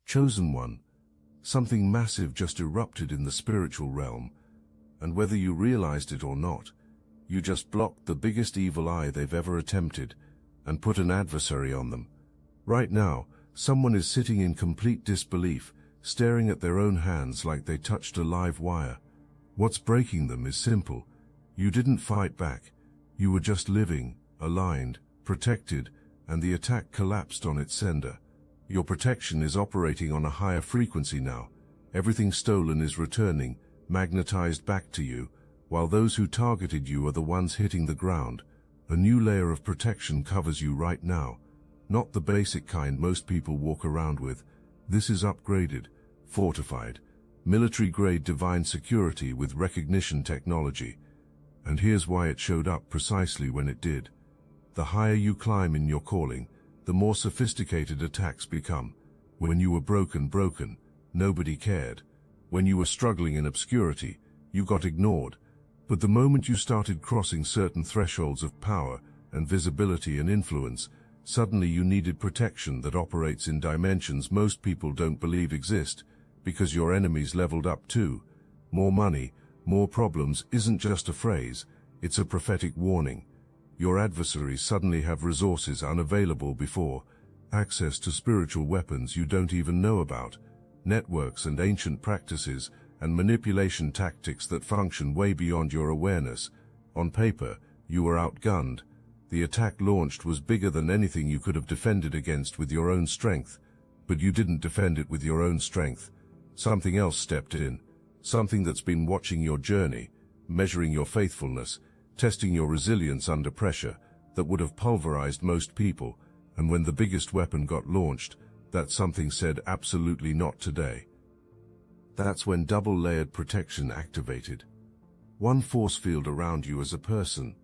Chosen one. Something massive just erupted in the spiritual realm, and whether you realized it or not, you just blocked the biggest evil eye they've ever attempted and put an adversary on them. Right now, someone is sitting in complete disbelief, staring at their own hands like they touched a live wire. What's breaking them is simple. You didn't fight back. You were just living, aligned, protected, and the attack collapsed on its sender. Your protection is operating on a higher frequency now. Everything stolen is returning, magnetized back to you, while those who targeted you are the ones hitting the ground. A new layer of protection covers you right now. Not the basic kind most people walk around with. This is upgraded, fortified, military-grade divine security with recognition technology. And here's why it showed up precisely when it did. The higher you climb in your calling, the more sophisticated attacks become. When you were broken, nobody cared. When you were struggling in obscurity, you got ignored. But the moment you started crossing certain thresholds of power and visibility and influence, suddenly you needed protection that operates in dimensions most people don't believe exist, because your enemies leveled up too. More money, more problems isn't just a phrase, it's a prophetic warning. Your adversaries suddenly have resources unavailable before, access to spiritual weapons you don't even know about, networks and ancient practices, and manipulation tactics that function way beyond your awareness. On paper, you were outgunned. The attack launched was bigger than anything you could have defended against with your own strength, but you didn't defend it with your own strength. Something else stepped in, something that's been watching your journey, measuring your faithfulness, testing your resilience under pressure, that would have pulverized most people, and when the biggest weapon got launched, that something said absolutely not today. That's when double-layered protection activated. One force field around you as a person,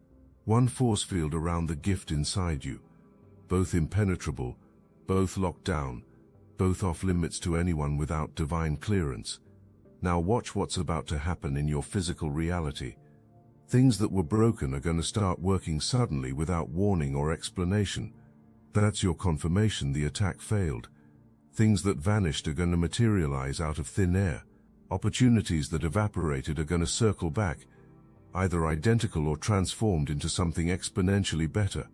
one force field around the gift inside you, both impenetrable, both locked down, both off limits to anyone without divine clearance. Now watch what's about to happen in your physical reality. Things that were broken are going to start working suddenly without warning or explanation. That's your confirmation the attack failed. Things that vanished are going to materialize out of thin air. Opportunities that evaporated are going to circle back, either identical or transformed into something exponentially better.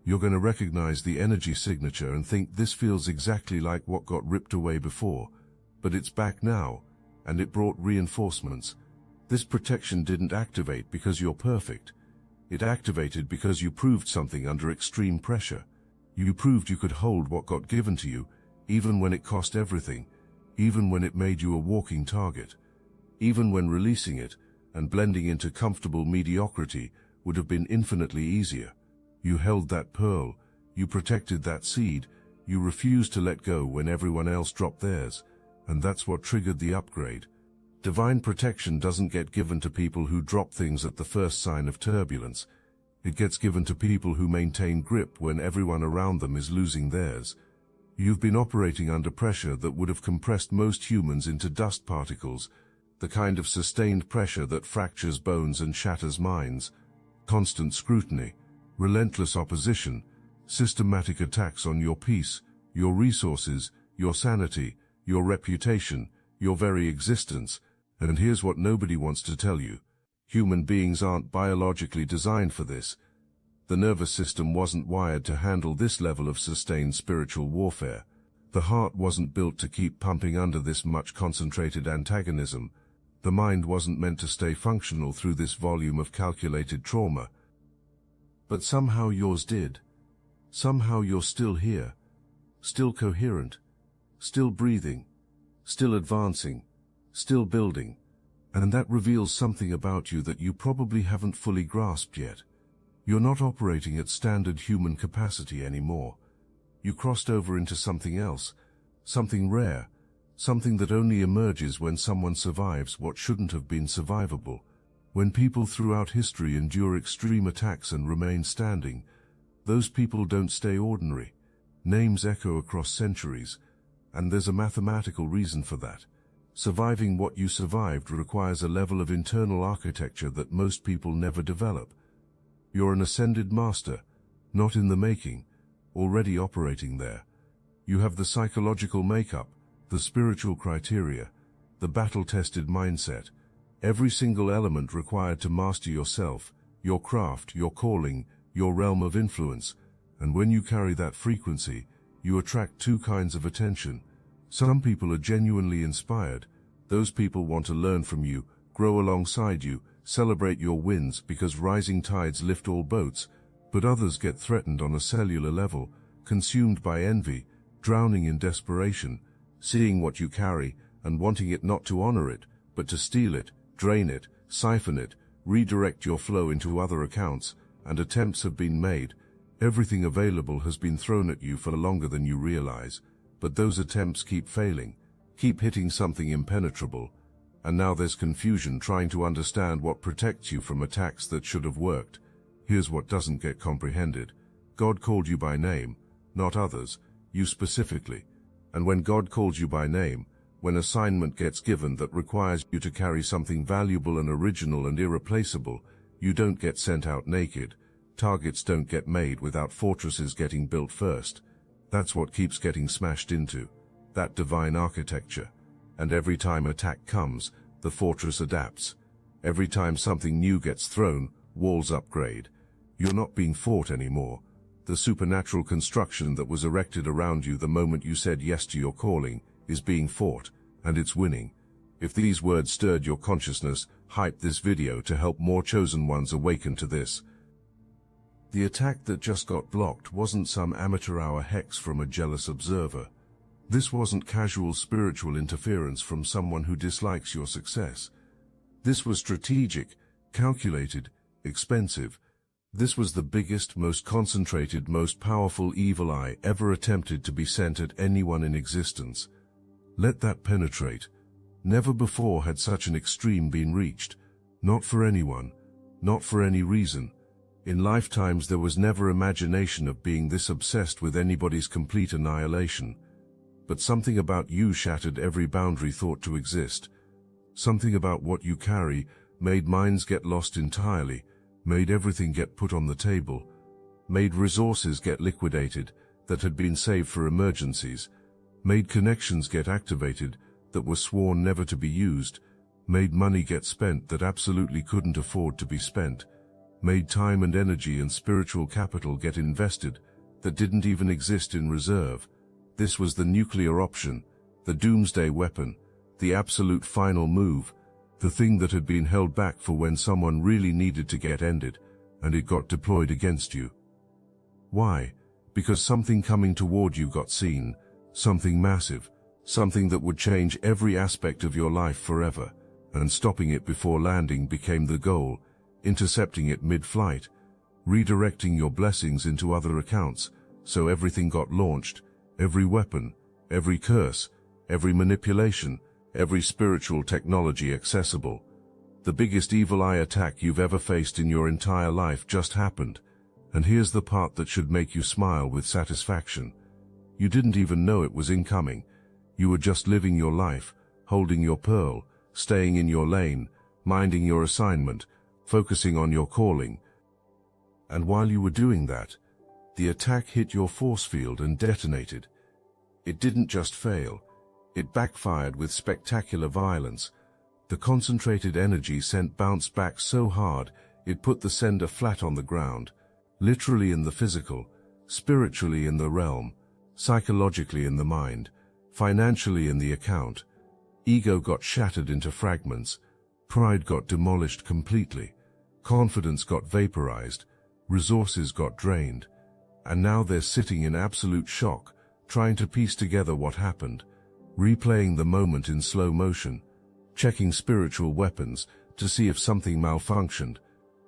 You're going to recognize the energy signature and think this feels exactly like what got ripped away before, but it's back now, and it brought reinforcements. This protection didn't activate because you're perfect. It activated because you proved something under extreme pressure. You proved you could hold what got given to you, even when it cost everything, even when it made you a walking target. Even when releasing it and blending into comfortable mediocrity would have been infinitely easier. You held that pearl, you protected that seed, you refused to let go when everyone else dropped theirs, and that's what triggered the upgrade. Divine protection doesn't get given to people who drop things at the first sign of turbulence. It gets given to people who maintain grip when everyone around them is losing theirs. You've been operating under pressure that would have compressed most humans into dust particles, the kind of sustained pressure that fractures bones and shatters minds. Constant scrutiny, relentless opposition, systematic attacks on your peace, your resources, your sanity, your reputation, your very existence. And here's what nobody wants to tell you. Human beings aren't biologically designed for this. The nervous system wasn't wired to handle this level of sustained spiritual warfare. The heart wasn't built to keep pumping under this much concentrated antagonism. The mind wasn't meant to stay functional through this volume of calculated trauma. But somehow yours did. Somehow you're still here, still coherent, still breathing, still advancing, still building, and that reveals something about you that you probably haven't fully grasped yet. You're not operating at standard human capacity anymore. You crossed over into something else, something rare, something that only emerges when someone survives what shouldn't have been survivable. When people throughout history endure extreme attacks and remain standing, those people don't stay ordinary. Names echo across centuries, and there's a mathematical reason for that. Surviving what you survived requires a level of internal architecture that most people never develop. You're an ascended master, not in the making, already operating there. You have the psychological makeup, the spiritual criteria, the battle-tested mindset, every single element required to master yourself, your craft, your calling, your realm of influence. And when you carry that frequency, you attract two kinds of attention. Some people are genuinely inspired. Those people want to learn from you, grow alongside you, celebrate your wins because rising tides lift all boats. But others get threatened on a cellular level, consumed by envy, drowning in desperation, seeing what you carry and wanting it not to honor it, but to steal it, drain it, siphon it, redirect your flow into other accounts. And attempts have been made. Everything available has been thrown at you for longer than you realize, but those attempts keep failing, keep hitting something impenetrable, and now there's confusion trying to understand what protects you from attacks that should have worked. Here's what doesn't get comprehended. God called you by name, not others, you specifically. And when God calls you by name, when assignment gets given that requires you to carry something valuable and original and irreplaceable, you don't get sent out naked. Targets don't get made without fortresses getting built first. That's what keeps getting smashed into, that divine architecture. And every time attack comes, the fortress adapts. Every time something new gets thrown, walls upgrade. You're not being fought anymore. The supernatural construction that was erected around you the moment you said yes to your calling is being fought, and it's winning. If these words stirred your consciousness, hype this video to help more chosen ones awaken to this. The attack that just got blocked wasn't some amateur hour hex from a jealous observer. This wasn't casual spiritual interference from someone who dislikes your success. This was strategic, calculated, expensive. This was the biggest, most concentrated, most powerful evil eye ever attempted to be sent at anyone in existence. Let that penetrate. Never before had such an extreme been reached. Not for anyone, not for any reason. In lifetimes there was never imagination of being this obsessed with anybody's complete annihilation. But something about you shattered every boundary thought to exist. Something about what you carry made minds get lost entirely, made everything get put on the table, made resources get liquidated that had been saved for emergencies, made connections get activated that were sworn never to be used, made money get spent that absolutely couldn't afford to be spent, made time and energy and spiritual capital get invested that didn't even exist in reserve. This was the nuclear option, the doomsday weapon, the absolute final move, the thing that had been held back for when someone really needed to get ended, and it got deployed against you. Why? Because something coming toward you got seen, something massive, something that would change every aspect of your life forever, and stopping it before landing became the goal, intercepting it mid-flight, redirecting your blessings into other accounts, so everything got launched, every weapon, every curse, every manipulation, every spiritual technology accessible. The biggest evil eye attack you've ever faced in your entire life just happened, and here's the part that should make you smile with satisfaction. You didn't even know it was incoming. You were just living your life, holding your pearl, staying in your lane, minding your assignment, focusing on your calling. And while you were doing that, the attack hit your force field and detonated. It didn't just fail, it backfired with spectacular violence. The concentrated energy sent bounced back so hard, it put the sender flat on the ground, literally in the physical, spiritually in the realm, psychologically in the mind, financially in the account. Ego got shattered into fragments, pride got demolished completely, confidence got vaporized, resources got drained, and now they're sitting in absolute shock, trying to piece together what happened, replaying the moment in slow motion, checking spiritual weapons to see if something malfunctioned,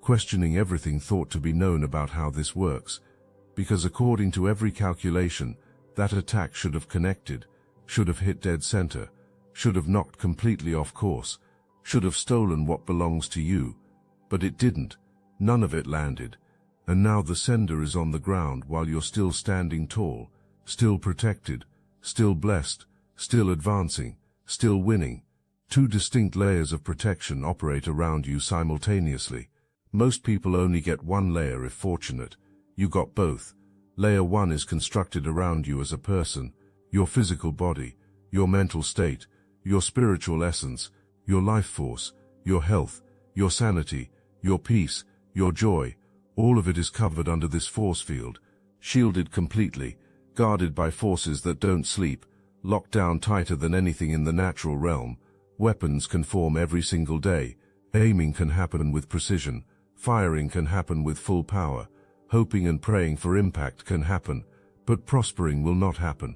questioning everything thought to be known about how this works, because according to every calculation, that attack should have connected, should have hit dead center, should have knocked completely off course, should have stolen what belongs to you, but it didn't. None of it landed, and now the sender is on the ground while you're still standing tall, still protected, still blessed, still advancing, still winning. Two distinct layers of protection operate around you simultaneously. Most people only get one layer if fortunate. You got both. Layer 1 is constructed around you as a person, your physical body, your mental state, your spiritual essence, your life force, your health, your sanity, your peace, your joy, all of it is covered under this force field, shielded completely, guarded by forces that don't sleep, locked down tighter than anything in the natural realm. Weapons can form every single day, aiming can happen with precision, firing can happen with full power, hoping and praying for impact can happen, but prospering will not happen,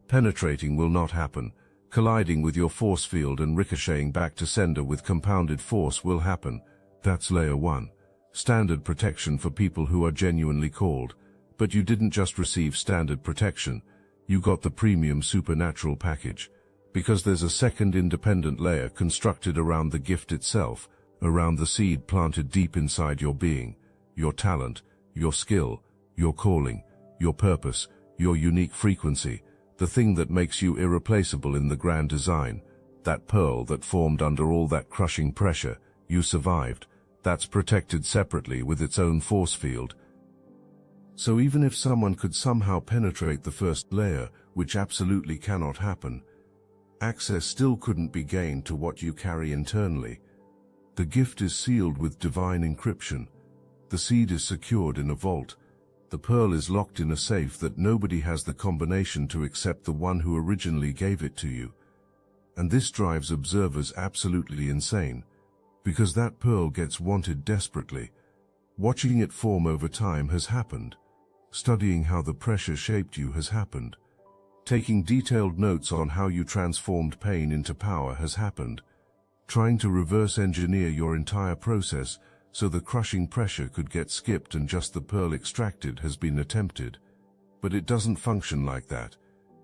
penetrating will not happen, colliding with your force field and ricocheting back to sender with compounded force will happen. That's layer 1. Standard protection for people who are genuinely called. But you didn't just receive standard protection, you got the premium supernatural package. Because there's a second independent layer constructed around the gift itself, around the seed planted deep inside your being, your talent, your skill, your calling, your purpose, your unique frequency, the thing that makes you irreplaceable in the grand design, that pearl that formed under all that crushing pressure. You survived. That's protected separately with its own force field. So even if someone could somehow penetrate the first layer, which absolutely cannot happen, access still couldn't be gained to what you carry internally. The gift is sealed with divine encryption. The seed is secured in a vault. The pearl is locked in a safe that nobody has the combination to except the one who originally gave it to you. And this drives observers absolutely insane, because that pearl gets wanted desperately. Watching it form over time has happened. Studying how the pressure shaped you has happened. Taking detailed notes on how you transformed pain into power has happened. Trying to reverse engineer your entire process so the crushing pressure could get skipped and just the pearl extracted has been attempted. But it doesn't function like that.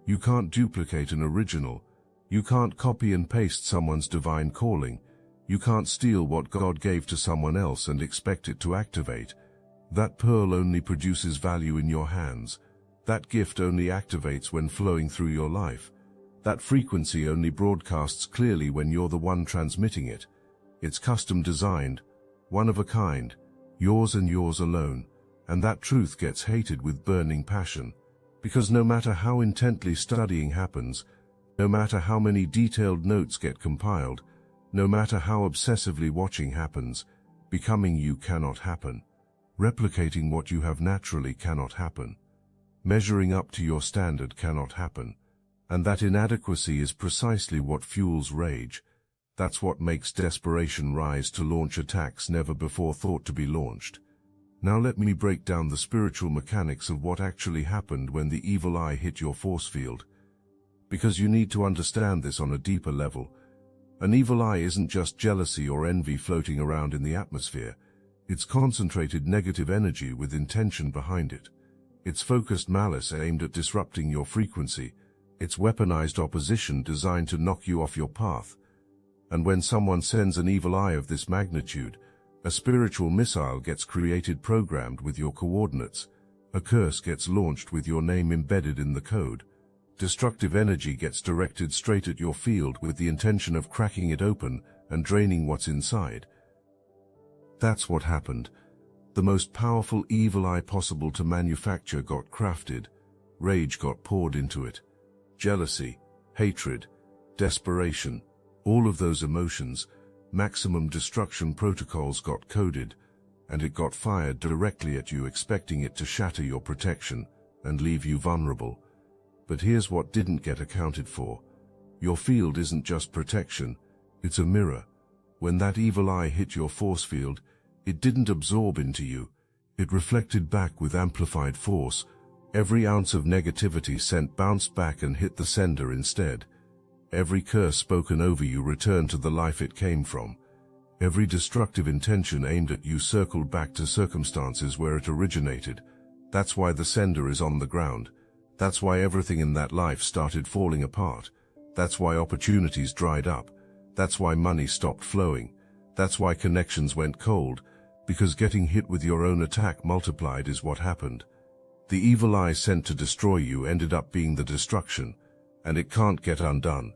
You can't duplicate an original. You can't copy and paste someone's divine calling. You can't steal what God gave to someone else and expect it to activate. That pearl only produces value in your hands. That gift only activates when flowing through your life. That frequency only broadcasts clearly when you're the one transmitting it. It's custom designed, one of a kind, yours and yours alone, and that truth gets hated with burning passion. Because no matter how intently studying happens, no matter how many detailed notes get compiled, no matter how obsessively watching happens, becoming you cannot happen. Replicating what you have naturally cannot happen. Measuring up to your standard cannot happen. And that inadequacy is precisely what fuels rage. That's what makes desperation rise to launch attacks never before thought to be launched. Now let me break down the spiritual mechanics of what actually happened when the evil eye hit your force field. Because you need to understand this on a deeper level. An evil eye isn't just jealousy or envy floating around in the atmosphere. It's concentrated negative energy with intention behind it. It's focused malice aimed at disrupting your frequency. It's weaponized opposition designed to knock you off your path. And when someone sends an evil eye of this magnitude, a spiritual missile gets created programmed with your coordinates. A curse gets launched with your name embedded in the code. Destructive energy gets directed straight at your field with the intention of cracking it open and draining what's inside. That's what happened. The most powerful evil eye possible to manufacture got crafted. Rage got poured into it. Jealousy, hatred, desperation, all of those emotions, maximum destruction protocols got coded, and it got fired directly at you, expecting it to shatter your protection and leave you vulnerable. But here's what didn't get accounted for. Your field isn't just protection, it's a mirror. When that evil eye hit your force field, it didn't absorb into you. It reflected back with amplified force. Every ounce of negativity sent bounced back and hit the sender instead. Every curse spoken over you returned to the life it came from. Every destructive intention aimed at you circled back to circumstances where it originated. That's why the sender is on the ground. That's why everything in that life started falling apart. That's why opportunities dried up. That's why money stopped flowing. That's why connections went cold. Because getting hit with your own attack multiplied is what happened. The evil eye sent to destroy you ended up being the destruction, and it can't get undone.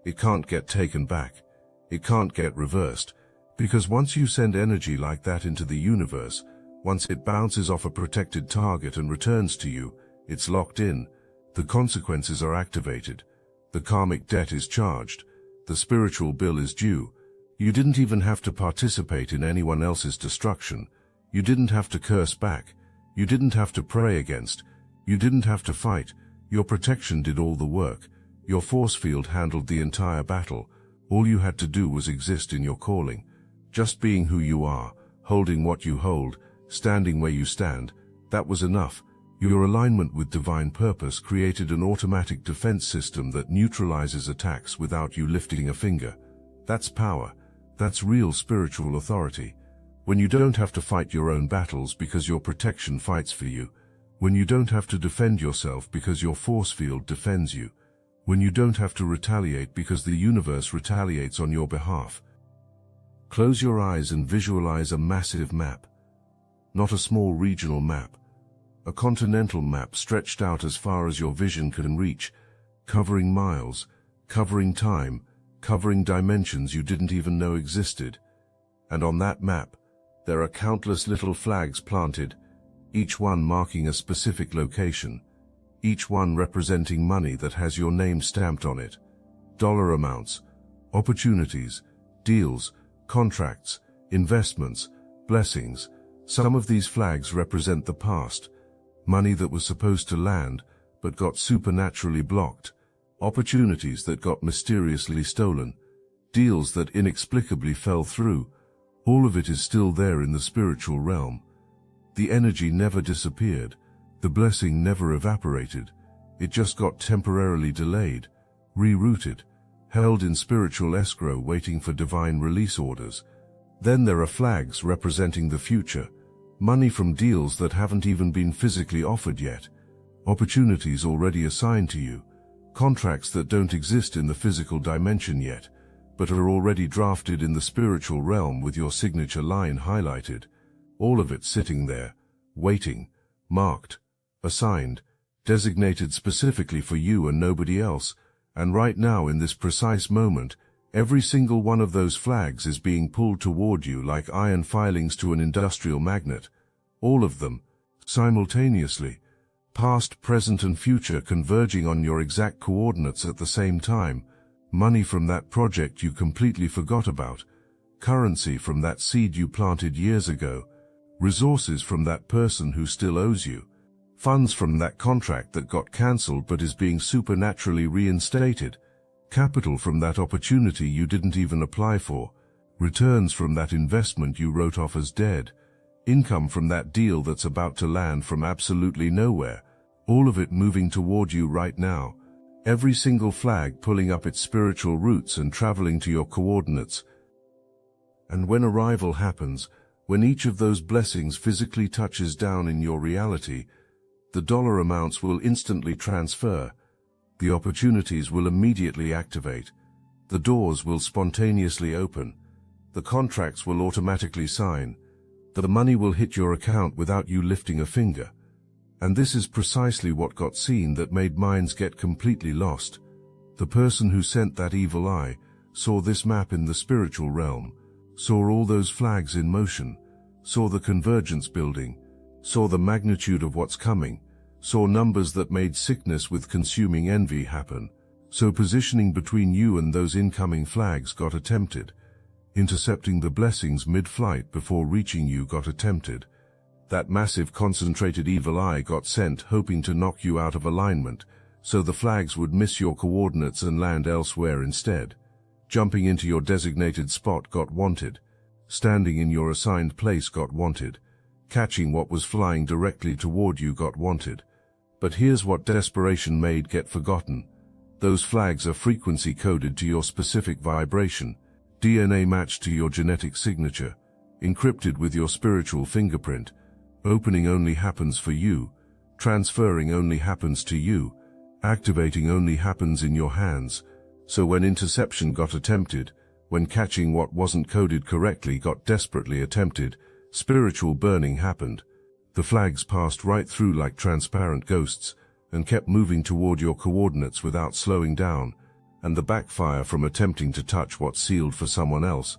It can't get taken back. It can't get reversed, because once you send energy like that into the universe, once it bounces off a protected target and returns to you, it's locked in. The consequences are activated. The karmic debt is charged. The spiritual bill is due. You didn't even have to participate in anyone else's destruction. You didn't have to curse back. You didn't have to pray against. You didn't have to fight. Your protection did all the work. Your force field handled the entire battle. All you had to do was exist in your calling. Just being who you are, holding what you hold, standing where you stand, that was enough. Your alignment with divine purpose created an automatic defense system that neutralizes attacks without you lifting a finger. That's power. That's real spiritual authority. When you don't have to fight your own battles because your protection fights for you. When you don't have to defend yourself because your force field defends you. When you don't have to retaliate because the universe retaliates on your behalf. Close your eyes and visualize a massive map. Not a small regional map. A continental map stretched out as far as your vision can reach, covering miles, covering time, covering dimensions you didn't even know existed. And on that map, there are countless little flags planted, each one marking a specific location, each one representing money that has your name stamped on it. Dollar amounts, opportunities, deals, contracts, investments, blessings. Some of these flags represent the past, money that was supposed to land but got supernaturally blocked, opportunities that got mysteriously stolen, deals that inexplicably fell through. All of it is still there in the spiritual realm. The energy never disappeared, the blessing never evaporated, it just got temporarily delayed, rerouted, held in spiritual escrow waiting for divine release orders. Then there are flags representing the future, money from deals that haven't even been physically offered yet, opportunities already assigned to you, contracts that don't exist in the physical dimension yet, but are already drafted in the spiritual realm with your signature line highlighted. All of it sitting there, waiting, marked, assigned, designated specifically for you and nobody else. And right now in this precise moment, every single one of those flags is being pulled toward you like iron filings to an industrial magnet. All of them, simultaneously, past, present and future converging on your exact coordinates at the same time. Money from that project you completely forgot about, currency from that seed you planted years ago, resources from that person who still owes you, funds from that contract that got cancelled but is being supernaturally reinstated, capital from that opportunity you didn't even apply for, returns from that investment you wrote off as dead, income from that deal that's about to land from absolutely nowhere, all of it moving toward you right now. Every single flag pulling up its spiritual roots and traveling to your coordinates. And when arrival happens, when each of those blessings physically touches down in your reality, the dollar amounts will instantly transfer, the opportunities will immediately activate, the doors will spontaneously open, the contracts will automatically sign, the money will hit your account without you lifting a finger. And this is precisely what got seen that made minds get completely lost. The person who sent that evil eye saw this map in the spiritual realm, saw all those flags in motion, saw the convergence building, saw the magnitude of what's coming, saw numbers that made sickness with consuming envy happen. So positioning between you and those incoming flags got attempted. Intercepting the blessings mid-flight before reaching you got attempted. That massive concentrated evil eye got sent hoping to knock you out of alignment, so the flags would miss your coordinates and land elsewhere instead. Jumping into your designated spot got wanted. Standing in your assigned place got wanted. Catching what was flying directly toward you got wanted. But here's what desperation made get forgotten. Those flags are frequency coded to your specific vibration, DNA matched to your genetic signature, encrypted with your spiritual fingerprint. Opening only happens for you, transferring only happens to you, activating only happens in your hands. So when interception got attempted, when catching what wasn't coded correctly got desperately attempted, spiritual burning happened. The flags passed right through like transparent ghosts and kept moving toward your coordinates without slowing down, and the backfire from attempting to touch what's sealed for someone else.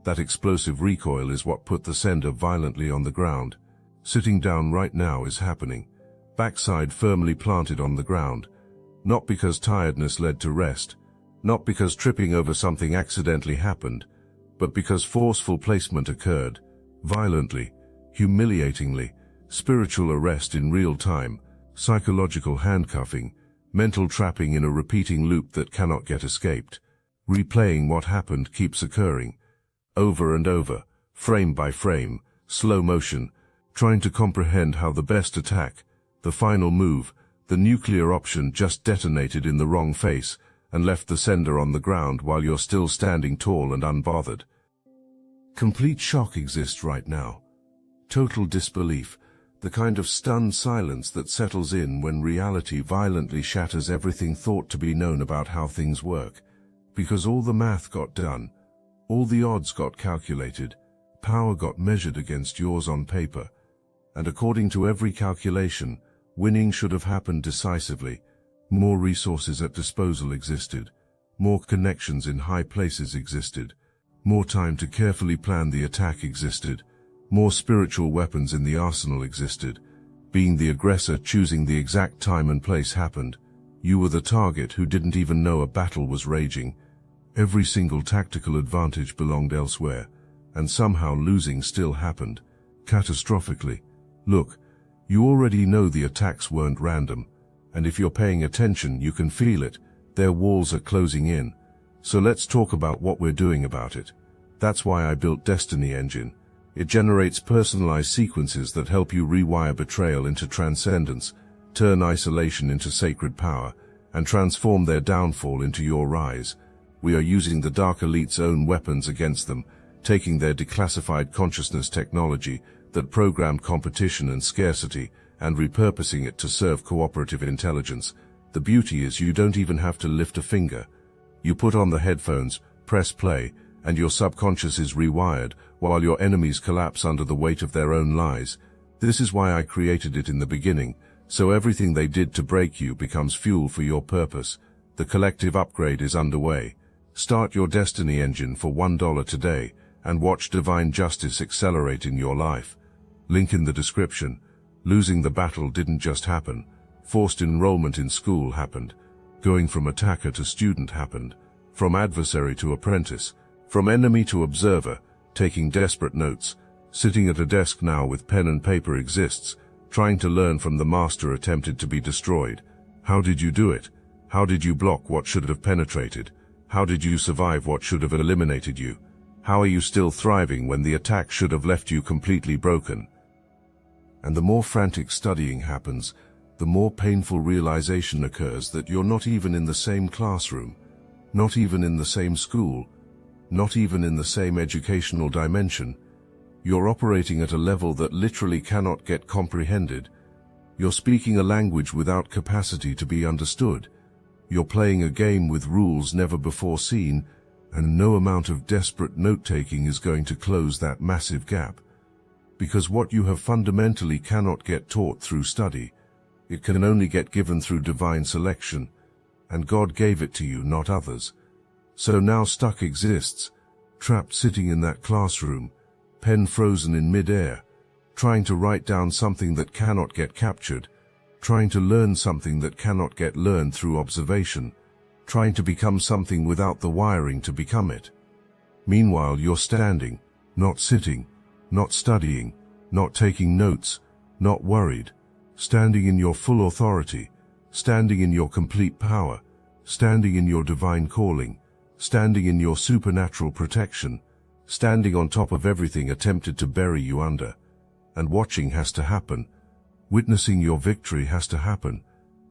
That explosive recoil is what put the sender violently on the ground. Sitting down right now is happening, backside firmly planted on the ground. Not because tiredness led to rest, not because tripping over something accidentally happened, but because forceful placement occurred, violently, humiliatingly, spiritual arrest in real time, psychological handcuffing, mental trapping in a repeating loop that cannot get escaped. Replaying what happened keeps occurring, over and over, frame by frame, slow motion, trying to comprehend how the best attack, the final move, the nuclear option just detonated in the wrong face and left the sender on the ground while you're still standing tall and unbothered. Complete shock exists right now. Total disbelief, the kind of stunned silence that settles in when reality violently shatters everything thought to be known about how things work. Because all the math got done, all the odds got calculated, power got measured against yours on paper, and according to every calculation, winning should have happened decisively. More resources at disposal existed, more connections in high places existed, more time to carefully plan the attack existed, more spiritual weapons in the arsenal existed. Being the aggressor, choosing the exact time and place happened. You were the target who didn't even know a battle was raging. Every single tactical advantage belonged elsewhere, and somehow losing still happened, catastrophically. Look, you already know the attacks weren't random, and if you're paying attention you can feel it, their walls are closing in. So let's talk about what we're doing about it. That's why I built Destiny Engine. It generates personalized sequences that help you rewire betrayal into transcendence, turn isolation into sacred power, and transform their downfall into your rise. We are using the Dark Elite's own weapons against them, taking their declassified consciousness technology that programmed competition and scarcity and repurposing it to serve cooperative intelligence. The beauty is you don't even have to lift a finger. You put on the headphones, press play, and your subconscious is rewired while your enemies collapse under the weight of their own lies. This is why I created it in the beginning, so everything they did to break you becomes fuel for your purpose. The collective upgrade is underway. Start your Destiny Engine for $1 today and watch divine justice accelerate in your life. Link in the description. Losing the battle didn't just happen. Forced enrollment in school happened. Going from attacker to student happened. From adversary to apprentice. From enemy to observer. Taking desperate notes. Sitting at a desk now with pen and paper exists. Trying to learn from the master attempted to be destroyed. How did you do it? How did you block what should have penetrated? How did you survive what should have eliminated you? How are you still thriving when the attack should have left you completely broken? And the more frantic studying happens, the more painful realization occurs that you're not even in the same classroom, not even in the same school, not even in the same educational dimension. You're operating at a level that literally cannot get comprehended. You're speaking a language without capacity to be understood. You're playing a game with rules never before seen, and no amount of desperate note-taking is going to close that massive gap. Because what you have fundamentally cannot get taught through study. It can only get given through divine selection, and God gave it to you, not others. So now stuck exists, trapped sitting in that classroom, pen frozen in mid-air, trying to write down something that cannot get captured, trying to learn something that cannot get learned through observation, trying to become something without the wiring to become it. Meanwhile, you're standing, not sitting, not studying, not taking notes, not worried, standing in your full authority, standing in your complete power, standing in your divine calling, standing in your supernatural protection, standing on top of everything attempted to bury you under. And watching has to happen. Witnessing your victory has to happen.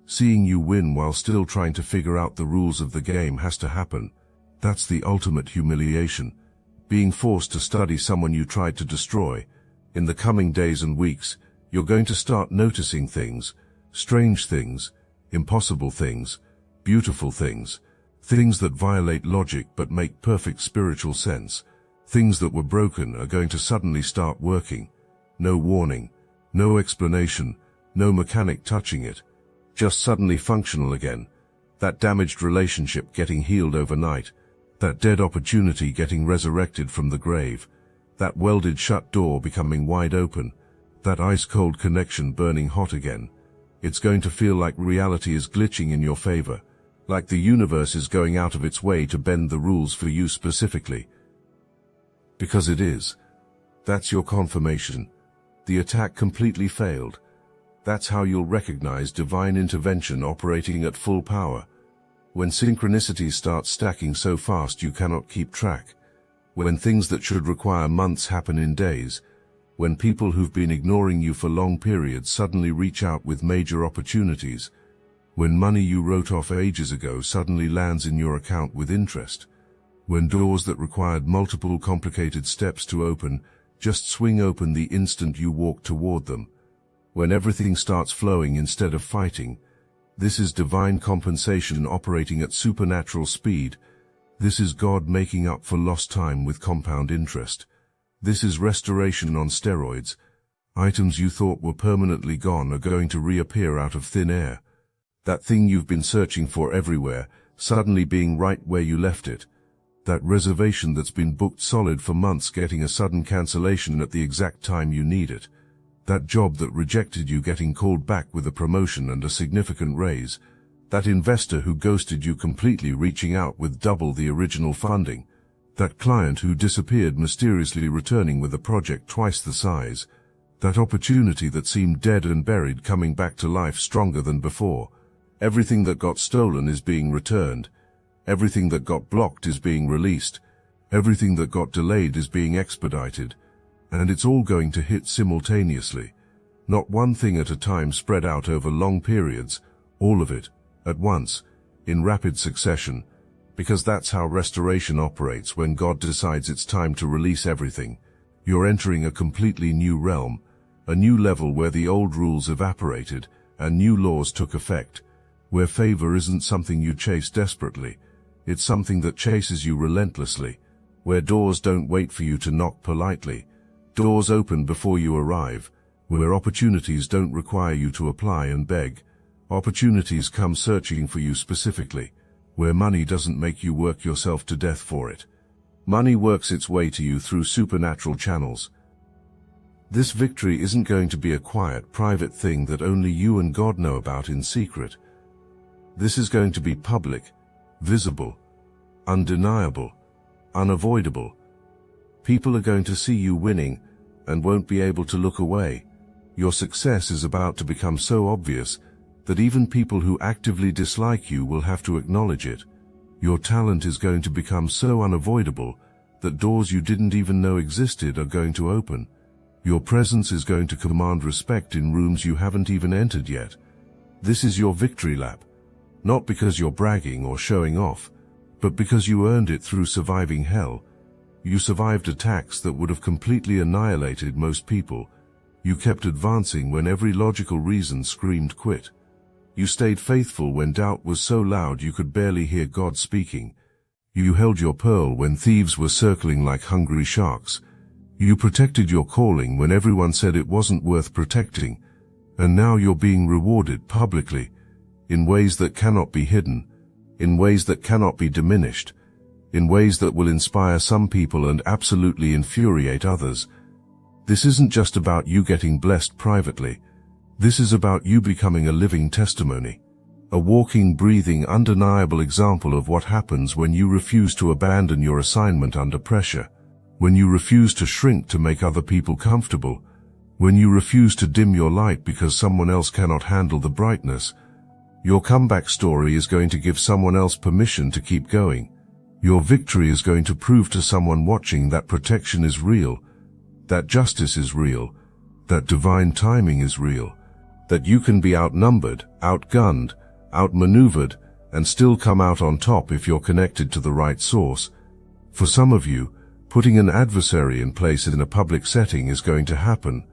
Seeing you win while still trying to figure out the rules of the game has to happen. That's the ultimate humiliation. Being forced to study someone you tried to destroy. In the coming days and weeks, you're going to start noticing things, strange things, impossible things, beautiful things, things that violate logic but make perfect spiritual sense. Things that were broken are going to suddenly start working. No warning, no explanation, no mechanic touching it. Just suddenly functional again. That damaged relationship getting healed overnight. That dead opportunity getting resurrected from the grave. That welded shut door becoming wide open. That ice-cold connection burning hot again. It's going to feel like reality is glitching in your favor, like the universe is going out of its way to bend the rules for you specifically. Because it is. That's your confirmation. The attack completely failed. That's how you'll recognize divine intervention operating at full power. When synchronicities start stacking so fast you cannot keep track. When things that should require months happen in days. When people who've been ignoring you for long periods suddenly reach out with major opportunities. When money you wrote off ages ago suddenly lands in your account with interest. When doors that required multiple complicated steps to open just swing open the instant you walk toward them. When everything starts flowing instead of fighting. This is divine compensation operating at supernatural speed. This is God making up for lost time with compound interest. This is restoration on steroids. Items you thought were permanently gone are going to reappear out of thin air. That thing you've been searching for everywhere, suddenly being right where you left it. That reservation that's been booked solid for months getting a sudden cancellation at the exact time you need it. That job that rejected you getting called back with a promotion and a significant raise. That investor who ghosted you completely reaching out with double the original funding. That client who disappeared mysteriously returning with a project twice the size. That opportunity that seemed dead and buried coming back to life stronger than before. Everything that got stolen is being returned. Everything that got blocked is being released. Everything that got delayed is being expedited. And it's all going to hit simultaneously. Not one thing at a time spread out over long periods, all of it, at once, in rapid succession, because that's how restoration operates when God decides it's time to release everything. You're entering a completely new realm, a new level where the old rules evaporated and new laws took effect, where favor isn't something you chase desperately, it's something that chases you relentlessly, where doors don't wait for you to knock politely, doors open before you arrive, where opportunities don't require you to apply and beg, opportunities come searching for you specifically, where money doesn't make you work yourself to death for it. Money works its way to you through supernatural channels. This victory isn't going to be a quiet, private thing that only you and God know about in secret. This is going to be public, visible, undeniable, unavoidable. People are going to see you winning and won't be able to look away. Your success is about to become so obvious that even people who actively dislike you will have to acknowledge it. Your talent is going to become so unavoidable that doors you didn't even know existed are going to open. Your presence is going to command respect in rooms you haven't even entered yet. This is your victory lap. Not because you're bragging or showing off, but because you earned it through surviving hell. You survived attacks that would have completely annihilated most people. You kept advancing when every logical reason screamed quit. You stayed faithful when doubt was so loud you could barely hear God speaking. You held your pearl when thieves were circling like hungry sharks. You protected your calling when everyone said it wasn't worth protecting. And now you're being rewarded publicly, in ways that cannot be hidden, in ways that cannot be diminished, in ways that will inspire some people and absolutely infuriate others. This isn't just about you getting blessed privately. This is about you becoming a living testimony, a walking, breathing, undeniable example of what happens when you refuse to abandon your assignment under pressure, when you refuse to shrink to make other people comfortable, when you refuse to dim your light because someone else cannot handle the brightness. Your comeback story is going to give someone else permission to keep going. Your victory is going to prove to someone watching that protection is real, that justice is real, that divine timing is real, that you can be outnumbered, outgunned, outmaneuvered, and still come out on top if you're connected to the right source. For some of you, putting an adversary in place in a public setting is going to happen,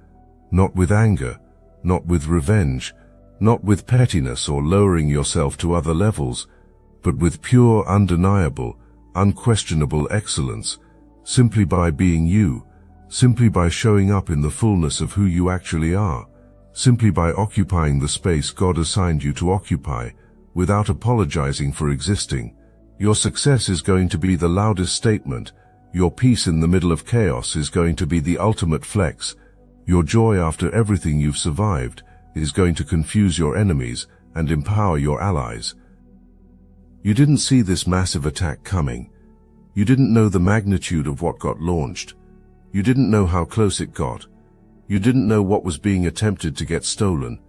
not with anger, not with revenge, not with pettiness or lowering yourself to other levels, but with pure, undeniable, unquestionable excellence, simply by being you, simply by showing up in the fullness of who you actually are, simply by occupying the space God assigned you to occupy, without apologizing for existing. Your success is going to be the loudest statement. Your peace in the middle of chaos is going to be the ultimate flex. Your joy after everything you've survived is going to confuse your enemies and empower your allies. You didn't see this massive attack coming. You didn't know the magnitude of what got launched. You didn't know how close it got. You didn't know what was being attempted to get stolen.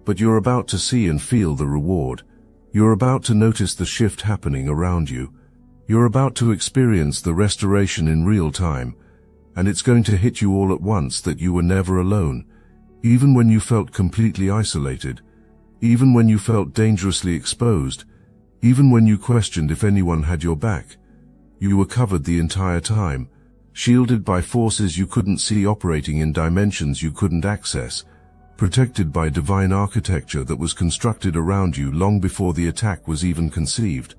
But you're about to see and feel the reward. You're about to notice the shift happening around you. You're about to experience the restoration in real time, and it's going to hit you all at once that you were never alone, even when you felt completely isolated, even when you felt dangerously exposed, even when you questioned if anyone had your back. You were covered the entire time, shielded by forces you couldn't see operating in dimensions you couldn't access, protected by divine architecture that was constructed around you long before the attack was even conceived.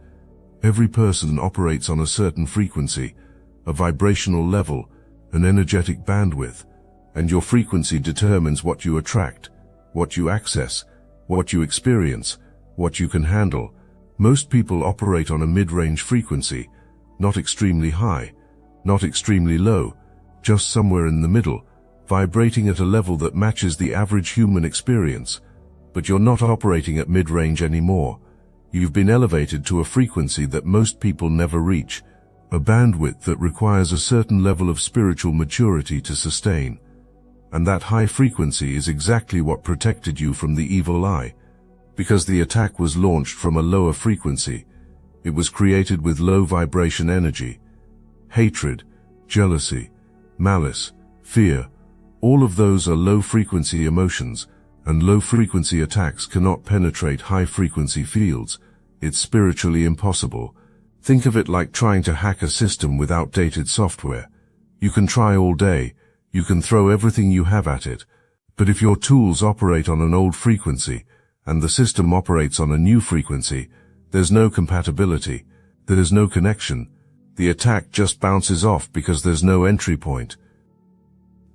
Every person operates on a certain frequency, a vibrational level, an energetic bandwidth, and your frequency determines what you attract, what you access, what you experience, what you can handle. Most people operate on a mid-range frequency, not extremely high, not extremely low, just somewhere in the middle, vibrating at a level that matches the average human experience. But you're not operating at mid-range anymore. You've been elevated to a frequency that most people never reach, a bandwidth that requires a certain level of spiritual maturity to sustain. And that high frequency is exactly what protected you from the evil eye. Because the attack was launched from a lower frequency, it was created with low vibration energy. Hatred, jealousy, malice, fear, all of those are low-frequency emotions, and low-frequency attacks cannot penetrate high-frequency fields. It's spiritually impossible. Think of it like trying to hack a system with outdated software. You can try all day, you can throw everything you have at it, but if your tools operate on an old frequency, and the system operates on a new frequency, there's no compatibility, there's no connection. The attack just bounces off because there's no entry point.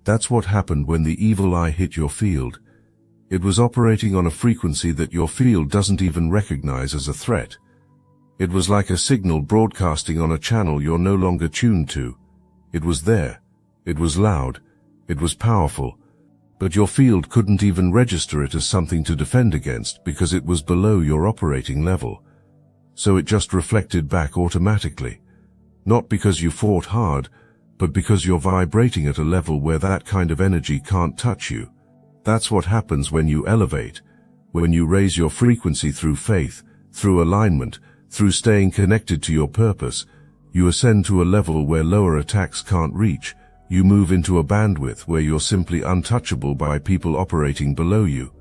That's what happened when the evil eye hit your field. It was operating on a frequency that your field doesn't even recognize as a threat. It was like a signal broadcasting on a channel you're no longer tuned to. It was there. It was loud. It was powerful. But your field couldn't even register it as something to defend against because it was below your operating level. So it just reflected back automatically. Not because you fought hard, but because you're vibrating at a level where that kind of energy can't touch you. That's what happens when you elevate, when you raise your frequency through faith, through alignment, through staying connected to your purpose. You ascend to a level where lower attacks can't reach. You move into a bandwidth where you're simply untouchable by people operating below you.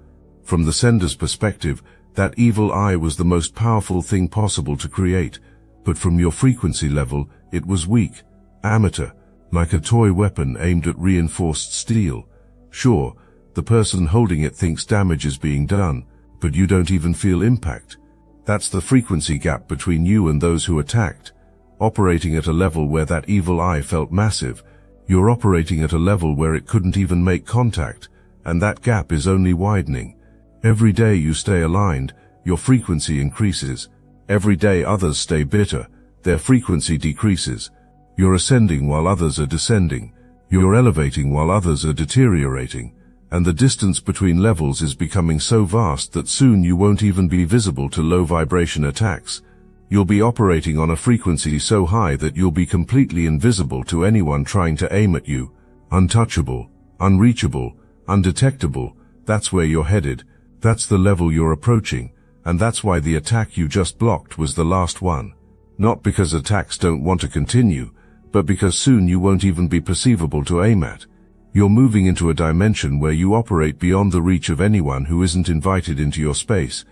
From the sender's perspective, that evil eye was the most powerful thing possible to create, but from your frequency level, it was weak, amateur, like a toy weapon aimed at reinforced steel. Sure, the person holding it thinks damage is being done, but you don't even feel impact. That's the frequency gap between you and those who attacked. Operating at a level where that evil eye felt massive, you're operating at a level where it couldn't even make contact, and that gap is only widening. Every day you stay aligned, your frequency increases. Every day others stay bitter, their frequency decreases. You're ascending while others are descending. You're elevating while others are deteriorating. And the distance between levels is becoming so vast that soon you won't even be visible to low vibration attacks. You'll be operating on a frequency so high that you'll be completely invisible to anyone trying to aim at you. Untouchable, unreachable, undetectable. That's where you're headed. That's the level you're approaching. And that's why the attack you just blocked was the last one. Not because attacks don't want to continue, but because soon you won't even be perceivable to aim at. You're moving into a dimension where you operate beyond the reach of anyone who isn't invited into your space,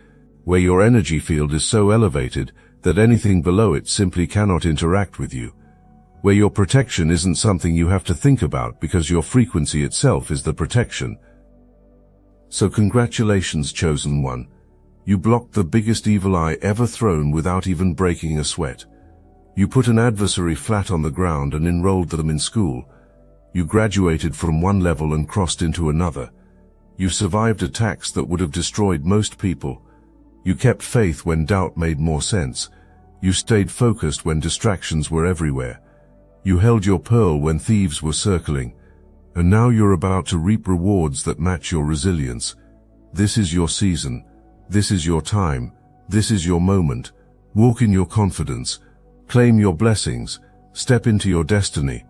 where your energy field is so elevated that anything below it simply cannot interact with you, where your protection isn't something you have to think about because your frequency itself is the protection. So congratulations, chosen one. You blocked the biggest evil eye ever thrown without even breaking a sweat. You put an adversary flat on the ground and enrolled them in school. You graduated from one level and crossed into another. You survived attacks that would have destroyed most people. You kept faith when doubt made more sense. You stayed focused when distractions were everywhere. You held your pearl when thieves were circling. And now you're about to reap rewards that match your resilience. This is your season. This is your time. This is your moment. Walk in your confidence. Claim your blessings. Step into your destiny.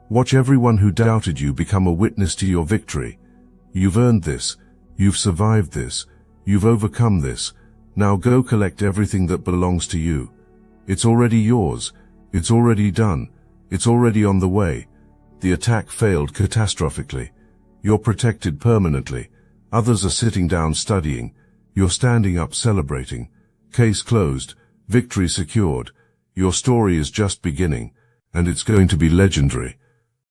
Watch everyone who doubted you become a witness to your victory. You've earned this. You've survived this. You've overcome this. Now go collect everything that belongs to you. It's already yours. It's already done. It's already on the way. The attack failed catastrophically. You're protected permanently. Others are sitting down studying. You're standing up celebrating. Case closed. Victory secured. Your story is just beginning, and it's going to be legendary.